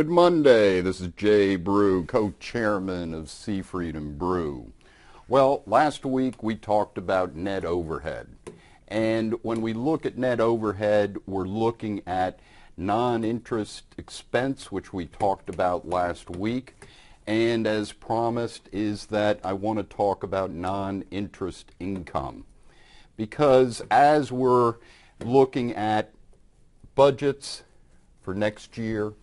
Good Monday. This is Jay Brew, co-chairman of Seafried and Brew. Well, last week we talked about net overhead. And when we look at net overhead, we're looking at non-interest expense, which we talked about last week. And as promised is that I want to talk about non-interest income. Because as we're looking at budgets for next year,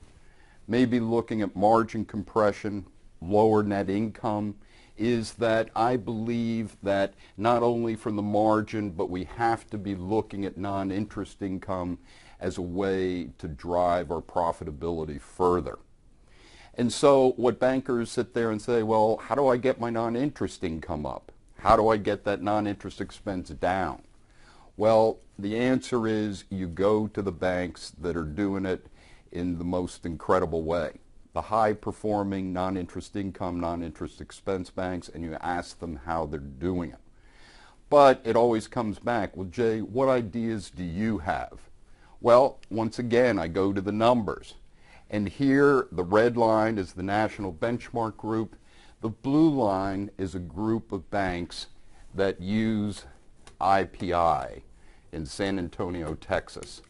maybe looking at margin compression, lower net income, is that I believe that not only from the margin, but we have to be looking at non-interest income as a way to drive our profitability further. And so what bankers sit there and say, well, how do I get my non-interest income up? How do I get that non-interest expense down? Well, the answer is you go to the banks that are doing it in the most incredible way. The high-performing non-interest income, non-interest expense banks, and you ask them how they're doing it. But it always comes back, well, Jay, what ideas do you have? Well, once again, I go to the numbers. And here, the red line is the national benchmark group. The blue line is a group of banks that use IPI in San Antonio, Texas.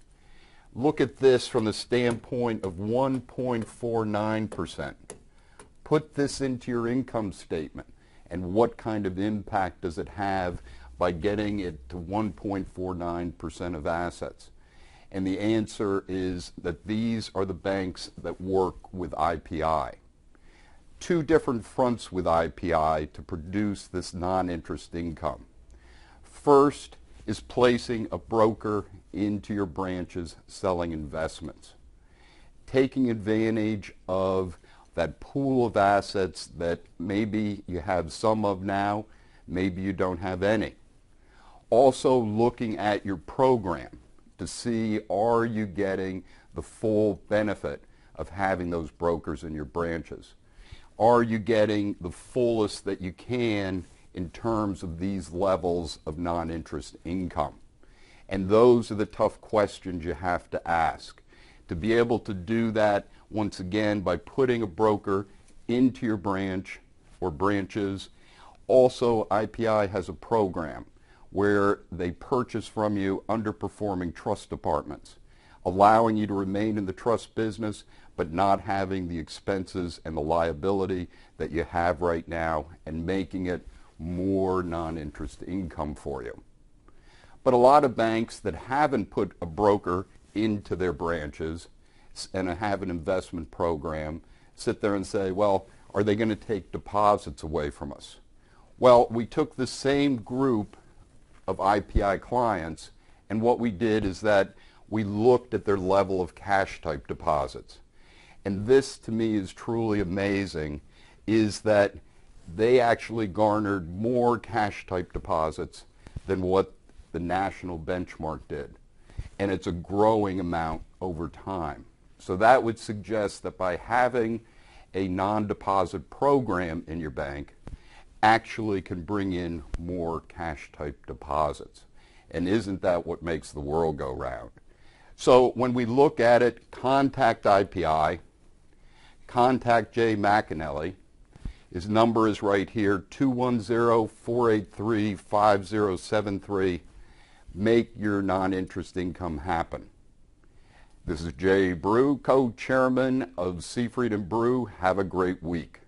Look at this from the standpoint of 1.49%. Put this into your income statement, and what kind of impact does it have by getting it to 1.49% of assets? And the answer is that these are the banks that work with IPI. Two different fronts with IPI to produce this non-interest income. First is placing a broker into your branches selling investments, taking advantage of that pool of assets that maybe you have some of now, maybe you don't have any. Also looking at your program to see, are you getting the full benefit of having those brokers in your branches? Are you getting the fullest that you can in terms of these levels of non-interest income? And those are the tough questions you have to ask. To be able to do that, once again, by putting a broker into your branch or branches. Also, IPI has a program where they purchase from you underperforming trust departments, allowing you to remain in the trust business, but not having the expenses and the liability that you have right now, and making it more non-interest income for you. But a lot of banks that haven't put a broker into their branches and have an investment program sit there and say, well, are they going to take deposits away from us? Well, we took the same group of IPI clients, and what we did is that we looked at their level of cash type deposits. And this to me is truly amazing, is that they actually garnered more cash type deposits than what the national benchmark did. And it's a growing amount over time. So that would suggest that by having a non-deposit program in your bank actually can bring in more cash type deposits. And isn't that what makes the world go round? So when we look at it, contact IPI, contact Jay McAnally. His number is right here, 210-483-5073. Make your non-interest income happen. This is Jay Brew, co-chairman of Seafried and Brew. Have a great week.